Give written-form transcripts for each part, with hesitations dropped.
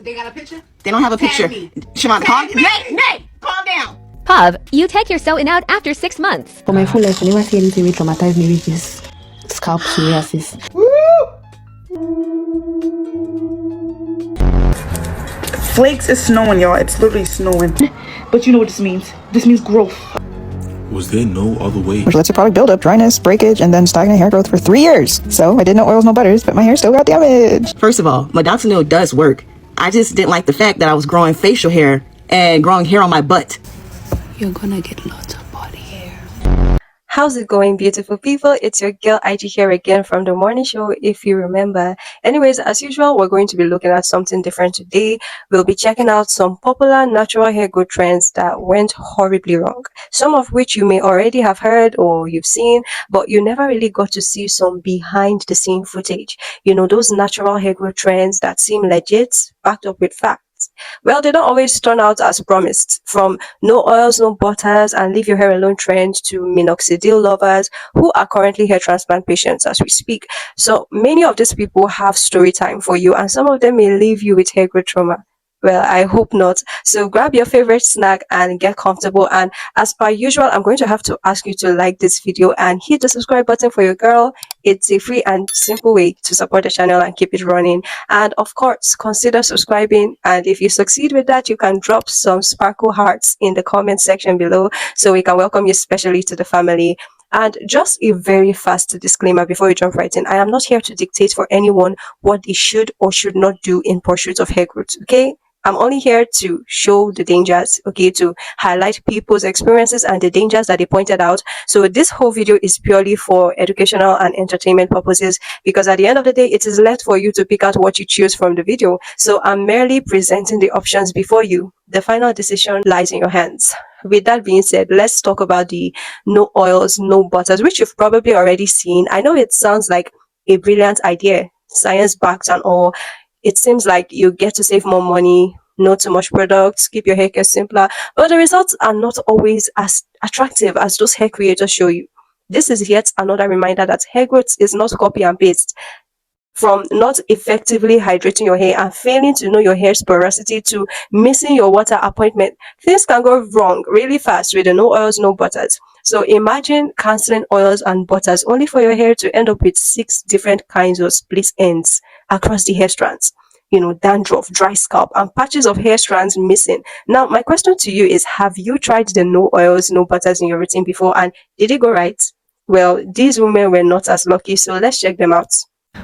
They got a picture? They don't have a picture. Siobhan, calm down. Pav, you take your sewing out after 6 months. For my full life, I never see anything which traumatized me, which is scalp psoriasis. Flakes is snowing, y'all. It's literally snowing. But you know what this means. This means growth. Was there no other way? Which lets your product build up, dryness, breakage, and then stagnant hair growth for 3 years. So I did no oils, no butters, but my hair still got damaged. First of all, Minoxidil does work. I just didn't like the fact that I was growing facial hair and growing hair on my butt. You're gonna get lots of body hair. How's it going, beautiful people? It's your girl IG here again from the morning show, if you remember. Anyways, as usual, we're going to be looking at something different today. We'll be checking out some popular natural hair growth trends that went horribly wrong. Some of which you may already have heard or you've seen, but you never really got to see some behind the scene footage. You know, those natural hair growth trends that seem legit, backed up with facts. Well, they don't always turn out as promised. From no oils, no butters, and leave your hair alone trend to minoxidil lovers who are currently hair transplant patients as we speak. So many of these people have story time for you, and some of them may leave you with hair growth trauma. Well, I hope not. So grab your favorite snack and get comfortable. And as per usual, I'm going to have to ask you to like this video and hit the subscribe button for your girl. It's a free and simple way to support the channel and keep it running. And of course, consider subscribing. And if you succeed with that, you can drop some sparkle hearts in the comment section below so we can welcome you specially to the family. And just a very fast disclaimer before we jump right in. I am not here to dictate for anyone what they should or should not do in pursuit of hair growth, okay? I'm only here to show the dangers, okay, to highlight people's experiences and the dangers that they pointed out. So this whole video is purely for educational and entertainment purposes, because at the end of the day, it is left for you to pick out what you choose from the video. So I'm merely presenting the options before you. The final decision lies in your hands. With that being said, let's talk about the no oils, no butters, which you've probably already seen. I know it sounds like a brilliant idea, science backed and all. It seems like you get to save more money, not too much products, keep your hair care simpler, but the results are not always as attractive as those hair creators show you. This is yet another reminder that hair growth is not copy and paste. From not effectively hydrating your hair and failing to know your hair's porosity to missing your water appointment, things can go wrong really fast with the no oils, no butters. So imagine canceling oils and butters only for your hair to end up with 6 different kinds of split ends across the hair strands. You know, dandruff, dry scalp, and patches of hair strands missing. Now, my question to you is, have you tried the no oils, no butters in your routine before, and did it go right? Well, these women were not as lucky, so let's check them out.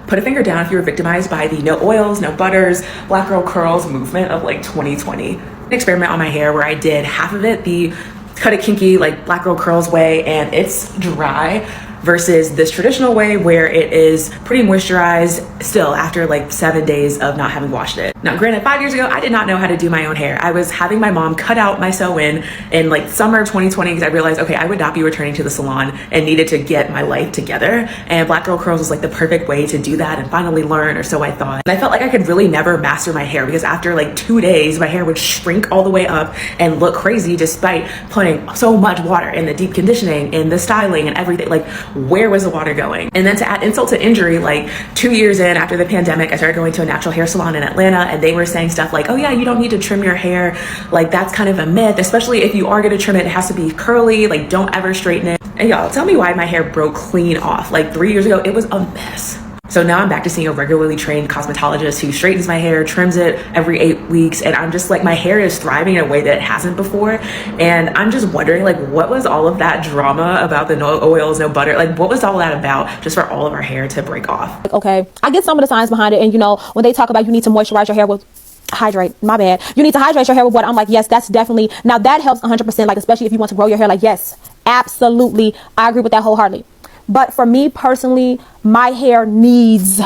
Put a finger down if you were victimized by the no oils, no butters, black girl curls movement of like 2020. An experiment on my hair where I did half of it the cut it kinky like black girl curls way, and it's dry, versus this traditional way where it is pretty moisturized still after like 7 days of not having washed it. Now, granted, 5 years ago, I did not know how to do my own hair. I was having my mom cut out my sew-in like summer of 2020 because I realized, okay, I would not be returning to the salon and needed to get my life together. And black girl curls was like the perfect way to do that and finally learn, or so I thought. And I felt like I could really never master my hair because after like 2 days, my hair would shrink all the way up and look crazy despite putting so much water in the deep conditioning and the styling and everything. Like, where was the water going? And then to add insult to injury, like 2 years in after the pandemic, I started going to a natural hair salon in Atlanta, and they were saying stuff like, oh yeah, you don't need to trim your hair. Like, that's kind of a myth, especially if you are gonna trim it, it has to be curly, like don't ever straighten it. And y'all, tell me why my hair broke clean off. Like 3 years ago, it was a mess. So now I'm back to seeing a regularly trained cosmetologist who straightens my hair, trims it every 8 weeks. And I'm just like, my hair is thriving in a way that it hasn't before. And I'm just wondering, like, what was all of that drama about the no oils, no butter? Like, what was all that about just for all of our hair to break off? Okay, I get some of the science behind it. And, you know, when they talk about you need to moisturize your hair with hydrate, my bad. You need to hydrate your hair with water. I'm like, yes, that's definitely, now that helps 100%. Like, especially if you want to grow your hair, like, yes, absolutely. I agree with that wholeheartedly. But for me personally, my hair needs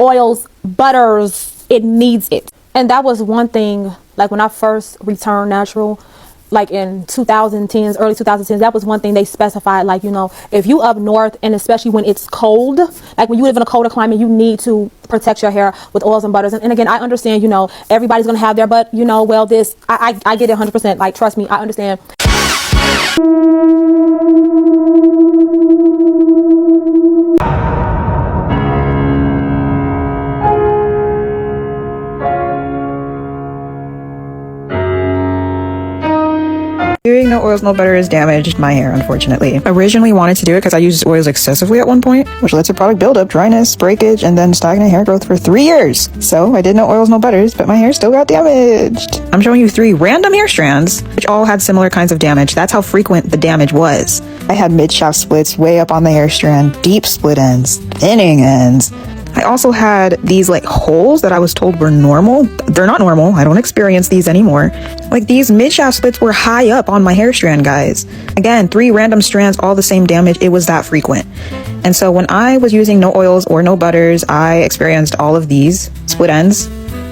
oils, butters, it needs it. And that was one thing, like when I first returned natural, like in 2010s, early 2010s, that was one thing they specified, like, you know, if you up north, and especially when it's cold, like when you live in a colder climate, you need to protect your hair with oils and butters. And again, I understand, you know, everybody's gonna have their, but you know, well, this, I get it 100%, like, trust me, I understand. Doing no oils, no butters damaged my hair, unfortunately. Originally wanted to do it because I used oils excessively at one point, which led to product buildup, dryness, breakage, and then stagnant hair growth for 3 years. So I did no oils, no butters, but my hair still got damaged. I'm showing you 3 random hair strands, which all had similar kinds of damage. That's how frequent the damage was. I had mid-shaft splits way up on the hair strand, deep split ends, thinning ends. I also had these like holes that I was told were normal. They're not normal. I don't experience these anymore. Like these mid-shaft splits were high up on my hair strand, guys. Again, 3 random strands, all the same damage. It was that frequent. And so when I was using no oils or no butters, I experienced all of these split ends,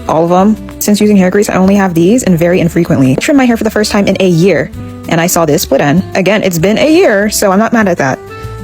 all of them. Since using hair grease, I only have these and very infrequently. I trimmed my hair for the first time in a year and I saw this split end. Again, it's been a year, so I'm not mad at that.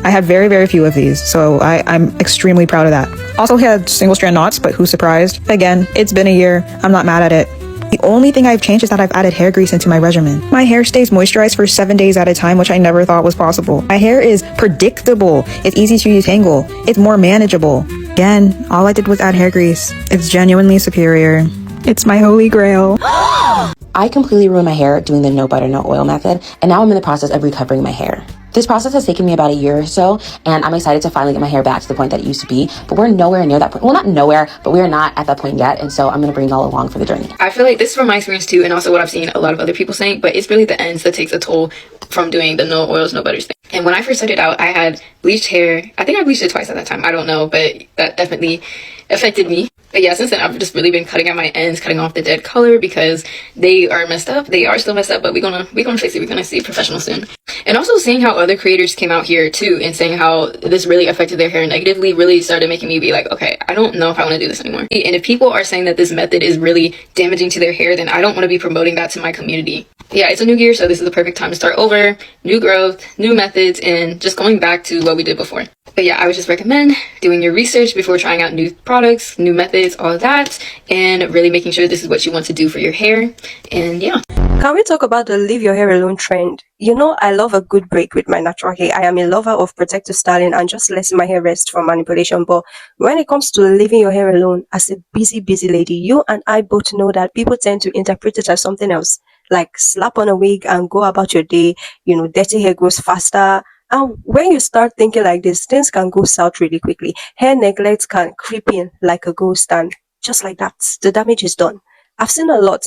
I had very, very few of these, so I'm extremely proud of that. Also had single strand knots, but who's surprised? Again, it's been a year. I'm not mad at it. The only thing I've changed is that I've added hair grease into my regimen. My hair stays moisturized for 7 days at a time, which I never thought was possible. My hair is predictable. It's easy to detangle. It's more manageable. Again, all I did was add hair grease. It's genuinely superior. It's my holy grail. I completely ruined my hair doing the no butter, no oil method, and now I'm in the process of recovering my hair. This process has taken me about a year or so, and I'm excited to finally get my hair back to the point that it used to be, but we're nowhere near that point. Well, not nowhere, but we are not at that point yet, and so I'm going to bring y'all along for the journey. I feel like this is from my experience too, and also what I've seen a lot of other people saying, but it's really the ends that takes a toll from doing the no oils, no butters thing. And when I first started out, I had bleached hair. I think I bleached it twice at that time. I don't know, but that definitely affected me. But yeah, since then, I've just really been cutting out my ends, cutting off the dead color because they are messed up. They are still messed up, but we're gonna fix it. We're gonna see a professional soon. And also seeing how other creators came out here too and saying how this really affected their hair negatively really started making me be like, okay, I don't know if I want to do this anymore. And if people are saying that this method is really damaging to their hair, then I don't want to be promoting that to my community. Yeah, it's a new year, so this is the perfect time to start over, new growth, new methods, and just going back to what we did before. But yeah, I would just recommend doing your research before trying out new products, new methods, all of that, and really making sure this is what you want to do for your hair. And yeah. Can we talk about the leave your hair alone trend? You know, I love a good break with my natural hair. I am a lover of protective styling and just letting my hair rest from manipulation. But when it comes to leaving your hair alone, as a busy lady, you and I both know that people tend to interpret it as something else. Like slap on a wig and go about your day. You know, dirty hair grows faster. And when you start thinking like this, things can go south really quickly. Hair neglect can creep in like a ghost, and just like that, the damage is done. I've seen a lot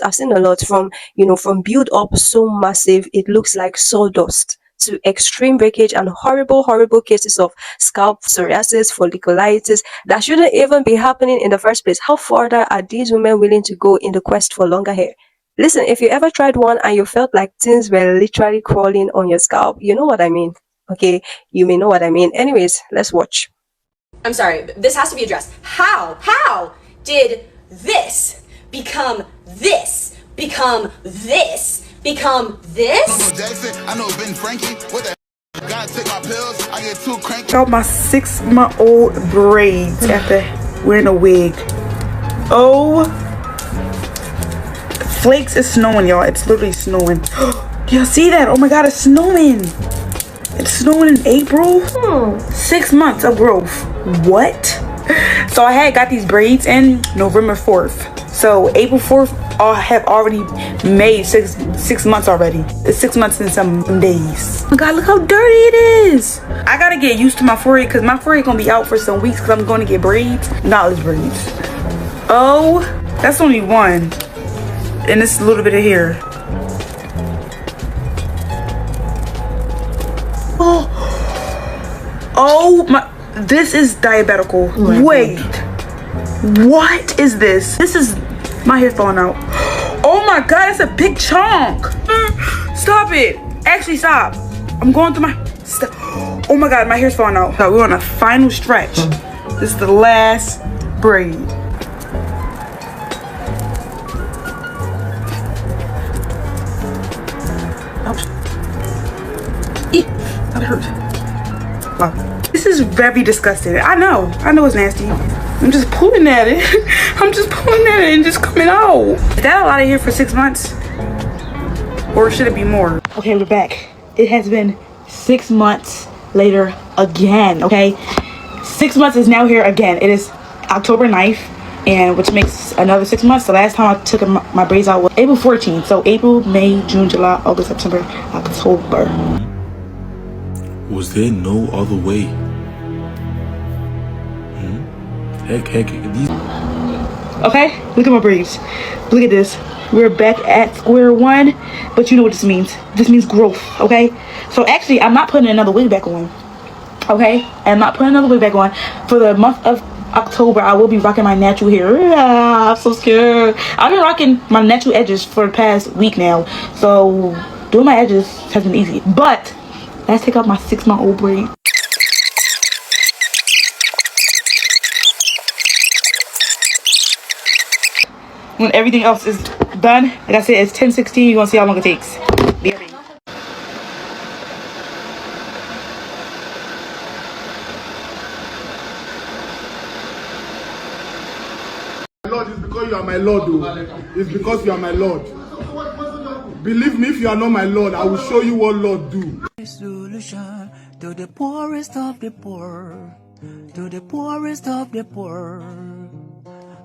from, from build up so massive, it looks like sawdust, to extreme breakage and horrible cases of scalp psoriasis, folliculitis that shouldn't even be happening in the first place. How further are these women willing to go in the quest for longer hair? Listen, if you ever tried one and you felt like things were literally crawling on your scalp, you know what I mean. Okay, you may know what I mean. Anyways, let's watch. I'm sorry, this has to be addressed. How did this become this? Become this? Become this? I know Ben Frankie. What the gotta take my pills. I get too cranky. Got my 6-month-old braids after wearing a wig. Oh, flakes is snowing, y'all. It's literally snowing. Do y'all see that? Oh my god, it's snowing. It's snowing in April. 6 months of growth. What? So I had got these braids in November 4th. So April 4th, I have already made six months already. It's 6 months and some days. Oh my god, look how dirty it is. I gotta get used to my forehead because my forehead gonna be out for some weeks because I'm going to get braids. Knowledge braids. Oh, that's only one. And it's a little bit of hair. Oh my, this is diabetical. Wait, what is this? This is my hair falling out. Oh my god, that's a big chunk. Stop it. Actually, stop. I'm going through my stuff. Oh my god, my hair's falling out. We're on a final stretch. This is the last braid. Ouch. Eek, that hurt. Wow. This is very disgusting. I know it's nasty. I'm just pulling at it. I'm just pulling at it and just coming out. Is that a lot of hair for 6 months? Or should it be more? Okay, we're back. It has been 6 months later again, okay? 6 months is now here again. It is October 9th. and which makes another 6 months. The last time I took my braids out was April 14th. So April, May, June, July, August, September, October. Was there no other way? Heck, these. Okay, look at my braids. Look at this. We're back at square one, but you know what this means. This means growth, okay? So actually, I'm not putting another wig back on, okay? I'm not putting another wig back on. For the month of October, I will be rocking my natural hair. I'm so scared. I've been rocking my natural edges for the past week now, so doing my edges has been easy. But let's take out my 6-month-old braid. When everything else is done, like I said, it's 10:16. You're gonna see how long it takes. Be ready. Lord, it's because you are my Lord, though. It's because you are my Lord. Believe me, if you are not my Lord, I will show you what Lord do. Solution to the poorest of the poor, to the poorest of the poor.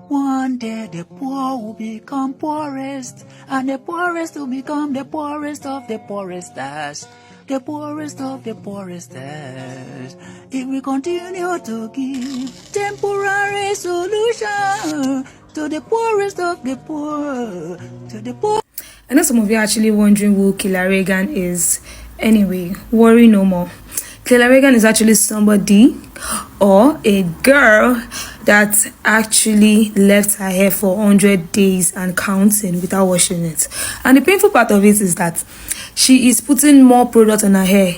One day the poor will become poorest, and the poorest will become the poorest of the poorest as the poorest of the poorest as. If we continue to give temporary solution to the poorest of the poor, to the poor. I know some of you are actually wondering who Killer Reagan is. Anyway, worry no more. Killer Reagan is actually somebody or a girl that actually left her hair for 100 days and counting without washing it. And the painful part of it is that she is putting more product on her hair,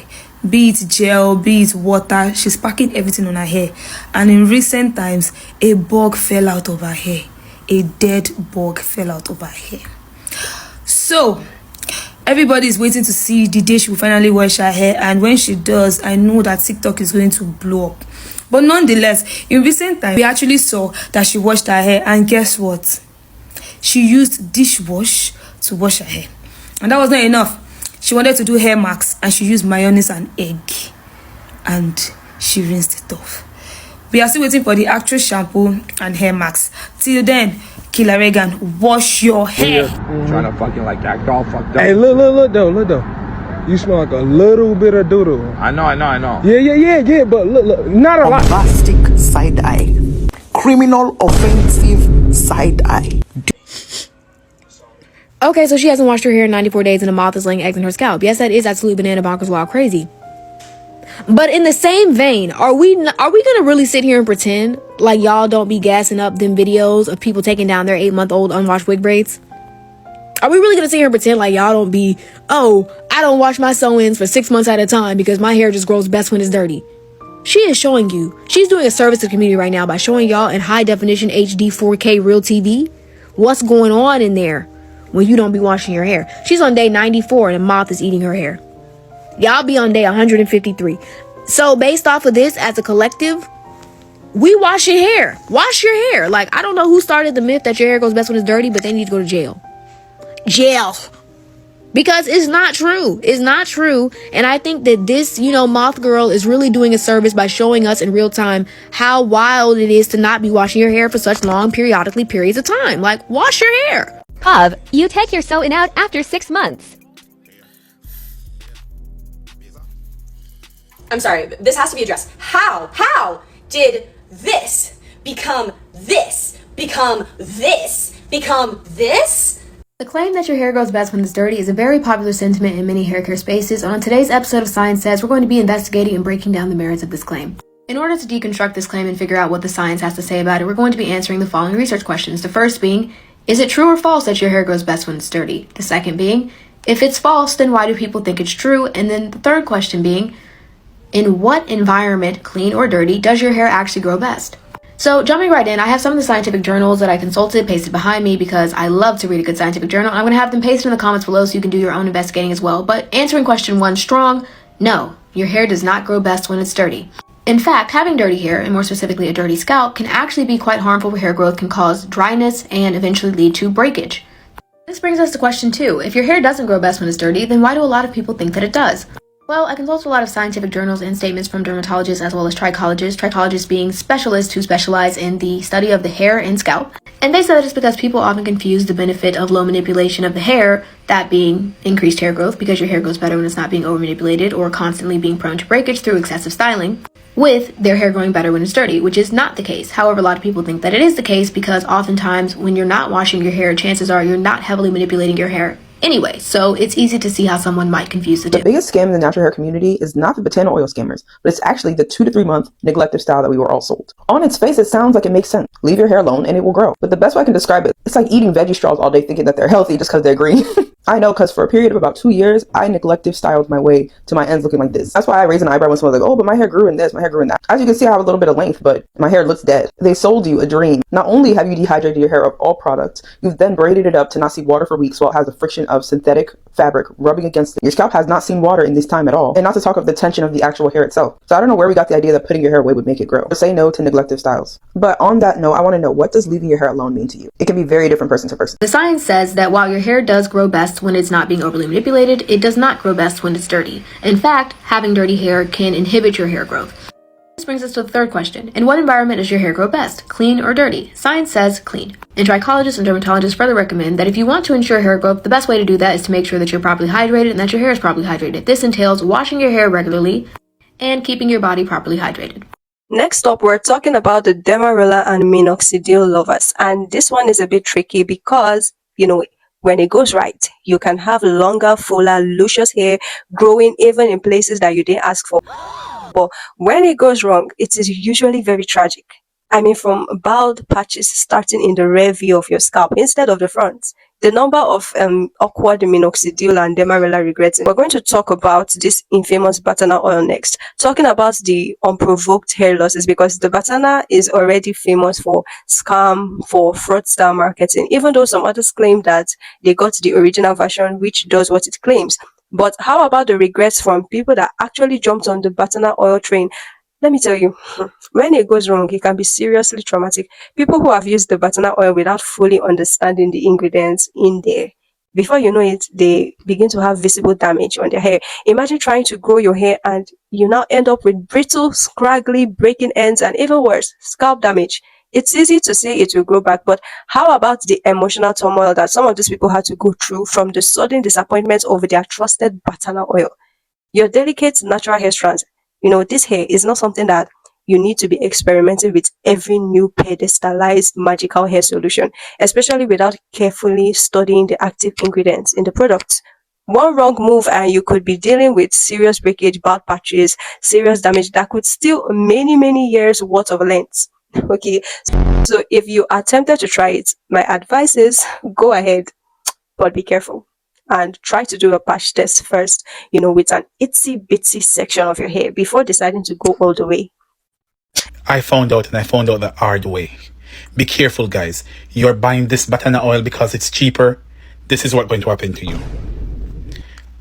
be it gel, be it water. She's packing everything on her hair. And in recent times, a bug fell out of her hair. A dead bug fell out of her hair. So everybody is waiting to see the day she will finally wash her hair, and when she does, I know that TikTok is going to blow up. But nonetheless, in recent times, we actually saw that she washed her hair, and guess what? She used dishwash to wash her hair. And that was not enough. She wanted to do hair masks, and she used mayonnaise and egg, and she rinsed it off. We are still waiting for the actual shampoo and hair masks. Till then, Killer Reagan, wash your hair. Trying to fucking like act all fucked up. Hey, look though. You smell like a little bit of doodle. I know. Yeah, but look, not a lot. Bombastic side eye. Criminal offensive side eye. Okay, so she hasn't washed her hair in 94 days and a moth is laying eggs in her scalp. Yes, that is absolutely banana bonkers wild crazy. But in the same vein, are we gonna really sit here and pretend like y'all don't be gassing up them videos of people taking down their 8-month-old unwashed wig braids? Are we really gonna sit here and pretend like y'all don't be, oh, I don't wash my sew-ins for 6 months at a time because my hair just grows best when it's dirty? She is showing you. She's doing a service to the community right now by showing y'all in high definition HD 4K real TV what's going on in there when you don't be washing your hair. She's on day 94 and a moth is eating her hair. Y'all be on day 153. So based off of this, as a collective, we wash your hair. Wash your hair. Like, I don't know who started the myth that your hair goes best when it's dirty, but they need to go to jail. Jail. Because it's not true. It's not true. And I think that this, moth girl is really doing a service by showing us in real time how wild it is to not be washing your hair for such long periods of time. Like, wash your hair. Pav, you take your sew-in out after 6 months. I'm sorry, this has to be addressed. How did this become this, become this, become this? The claim that your hair grows best when it's dirty is a very popular sentiment in many hair care spaces, and on today's episode of Science Says, we're going to be investigating and breaking down the merits of this claim. In order to deconstruct this claim and figure out what the science has to say about it, we're going to be answering the following research questions. The first being, is it true or false that your hair grows best when it's dirty? The second being, if it's false, then why do people think it's true? And then the third question being, in what environment, clean or dirty, does your hair actually grow best? So jumping right in, I have some of the scientific journals that I consulted pasted behind me because I love to read a good scientific journal. I'm going to have them pasted in the comments below so you can do your own investigating as well. But answering question 1 strong, no, your hair does not grow best when it's dirty. In fact, having dirty hair, and more specifically a dirty scalp, can actually be quite harmful for hair growth, can cause dryness, and eventually lead to breakage. This brings us to question 2. If your hair doesn't grow best when it's dirty, then why do a lot of people think that it does? Well, I consult a lot of scientific journals and statements from dermatologists as well as trichologists being specialists who specialize in the study of the hair and scalp. And they say that it's because people often confuse the benefit of low manipulation of the hair, that being increased hair growth because your hair grows better when it's not being over manipulated or constantly being prone to breakage through excessive styling, with their hair growing better when it's dirty, which is not the case. However, a lot of people think that it is the case because oftentimes when you're not washing your hair, chances are you're not heavily manipulating your hair anyway, so it's easy to see how someone might confuse the two. The biggest scam in the natural hair community is not the Batana oil scammers, but it's actually the 2 to 3 month neglective style that we were all sold. On its face, it sounds like it makes sense. Leave your hair alone and it will grow. But the best way I can describe it, it's like eating veggie straws all day thinking that they're healthy just because they're green. I know, because for a period of about 2 years, I neglective styled my way to my ends looking like this. That's why I raise an eyebrow when someone's like, oh, but my hair grew in this, my hair grew in that. As you can see, I have a little bit of length, but my hair looks dead. They sold you a dream. Not only have you dehydrated your hair of all products, you've then braided it up to not see water for weeks while it has the friction of synthetic fabric rubbing against it. Your scalp has not seen water in this time at all. And not to talk of the tension of the actual hair itself. So I don't know where we got the idea that putting your hair away would make it grow. Just say no to neglective styles. But on that note, I want to know, what does leaving your hair alone mean to you? It can be very different person to person. The science says that while your hair does grow best when it's not being overly manipulated, it does not grow best when it's dirty. In fact, having dirty hair can inhibit your hair growth. This brings us to the third question. In what environment does your hair grow best, clean or dirty? Science says clean. And trichologists and dermatologists further recommend that if you want to ensure hair growth, the best way to do that is to make sure that you're properly hydrated and that your hair is properly hydrated. This entails washing your hair regularly and keeping your body properly hydrated. Next up, we're talking about the Demarilla and Minoxidil lovers. And this one is a bit tricky because, when it goes right, you can have longer, fuller, luscious hair growing even in places that you didn't ask for. But when it goes wrong, it is usually very tragic. I mean, from bald patches starting in the rear view of your scalp instead of the front. The number of awkward Minoxidil and Demarilla regrets. We're going to talk about this infamous Batana oil next. Talking about the unprovoked hair losses, because the Batana is already famous for scam, for fraudster marketing, even though some others claim that they got the original version which does what it claims. But how about the regrets from people that actually jumped on the Batana oil train? Let me tell you, when it goes wrong, it can be seriously traumatic. People who have used the Batana oil without fully understanding the ingredients in there, before you know it, they begin to have visible damage on their hair. Imagine trying to grow your hair and you now end up with brittle, scraggly, breaking ends, and even worse, scalp damage. It's easy to say it will grow back, but how about the emotional turmoil that some of these people had to go through from the sudden disappointment over their trusted Batana oil? Your delicate natural hair strands, this hair is not something that you need to be experimenting with every new pedestalized magical hair solution, especially without carefully studying the active ingredients in the products. One wrong move and you could be dealing with serious breakage, bald patches, serious damage that could steal many, many years worth of length. Okay, so if you are tempted to try it, my advice is go ahead, but be careful. And try to do a patch test first, with an itsy bitsy section of your hair before deciding to go all the way. I found out the hard way. Be careful, guys. You're buying this Batana oil because it's cheaper. This is what's going to happen to you.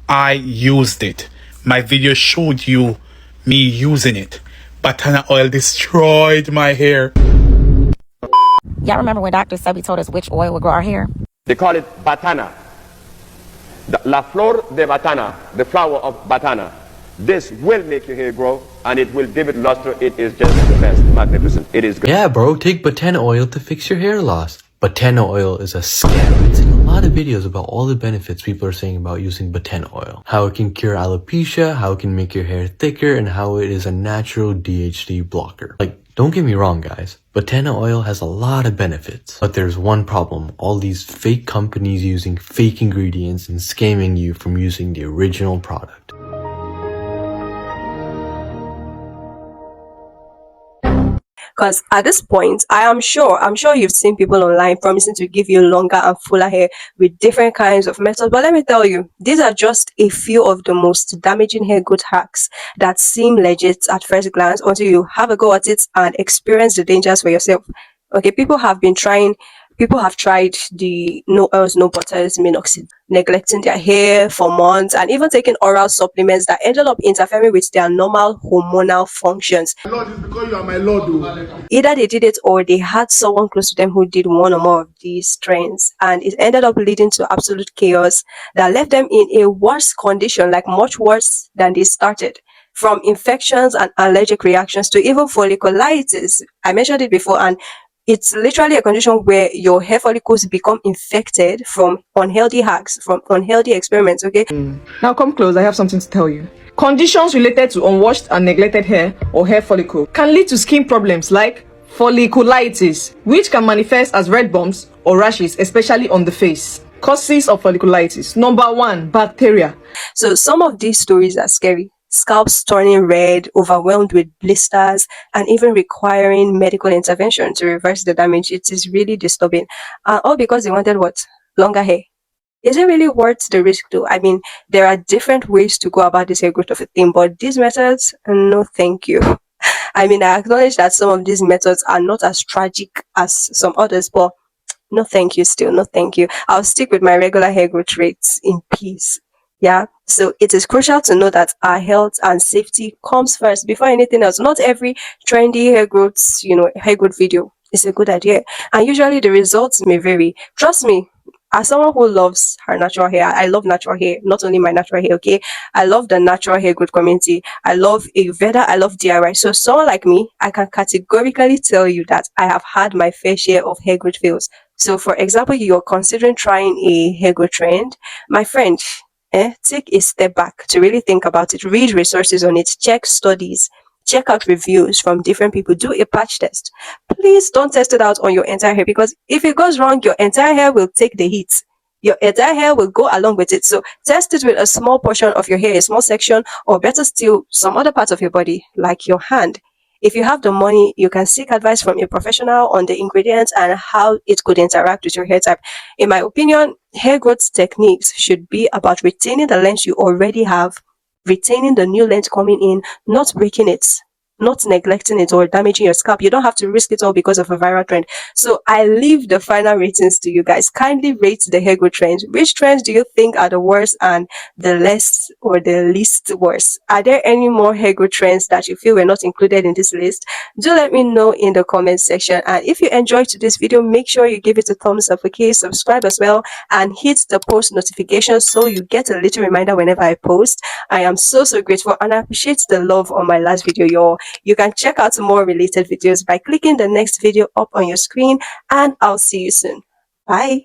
I used it. My video showed you me using it. Batana oil destroyed my hair. Y'all remember when Dr. Sebi told us which oil would grow our hair? They call it Batana. La flor de Batana, the flower of Batana. This will make your hair grow and it will give it luster. It is just the best, magnificent. It is great. Yeah, bro, take Batana oil to fix your hair loss. Batana oil is a scam. It's in a lot of videos about all the benefits people are saying about using Batana oil. How it can cure alopecia, how it can make your hair thicker, and how it is a natural DHT blocker. Don't get me wrong, guys. Batana oil has a lot of benefits. But there's one problem. All these fake companies using fake ingredients and scamming you from using the original product. Because at this point, I'm sure you've seen people online promising to give you longer and fuller hair with different kinds of methods. But let me tell you, these are just a few of the most damaging hair growth hacks that seem legit at first glance until you have a go at it and experience the dangers for yourself. Okay, people have been trying People have tried the no oils, no butters, minoxidil, neglecting their hair for months, and even taking oral supplements that ended up interfering with their normal hormonal functions. My Lord, it's because you are my Lord. Oh. Either they did it or they had someone close to them who did one or more of these trends, and it ended up leading to absolute chaos that left them in a worse condition, like much worse than they started. From infections and allergic reactions to even folliculitis. I mentioned it before, and it's literally a condition where your hair follicles become infected from unhealthy hacks, from unhealthy experiments, okay? Now come close, I have something to tell you. Conditions related to unwashed and neglected hair or hair follicle can lead to skin problems like folliculitis, which can manifest as red bumps or rashes, especially on the face. Causes of folliculitis. Number 1, bacteria. So some of these stories are scary. Scalps turning red, overwhelmed with blisters, and even requiring medical intervention to reverse the damage. It is really disturbing. All because they wanted what? Longer hair. Is it really worth the risk though? I mean, there are different ways to go about this hair growth of a thing, but these methods, no thank you. I mean, I acknowledge that some of these methods are not as tragic as some others, but no thank you still, no thank you. I'll stick with my regular hair growth rates in peace. Yeah, so it is crucial to know that our health and safety comes first before anything else. Not every trendy hair growth, hair growth video is a good idea, and usually the results may vary. Trust me, as someone who loves her natural hair, I love natural hair, not only my natural hair, okay? I love the natural hair growth community. I love Ayurveda, I love DIY. So someone like me, I can categorically tell you that I have had my fair share of hair growth fails. So for example, you're considering trying a hair growth trend, my friend, take a step back to really think about it. Read resources on it, check studies, check out reviews from different people, do a patch test. Please don't test it out on your entire hair, because if it goes wrong, your entire hair will take the heat. Your entire hair will go along with it. So test it with a small portion of your hair, a small section, or better still, some other parts of your body, like your hand. If you have the money, you can seek advice from a professional on the ingredients and how it could interact with your hair type. In my opinion, hair growth techniques should be about retaining the length you already have, retaining the new length coming in, not breaking it, not neglecting it or damaging your scalp. You don't have to risk it all because of a viral trend. So I leave the final ratings to you guys. Kindly rate the hair growth trends. Which trends do you think are the worst and the less or the least worst? Are there any more hair growth trends that you feel were not included in this list? Do let me know in the comment section. And if you enjoyed today's video, make sure you give it a thumbs up, okay? Subscribe as well and hit the post notification so you get a little reminder whenever I post. I am so grateful and I appreciate the love on my last video, y'all. You can check out more related videos by clicking the next video up on your screen, and I'll see you soon. Bye.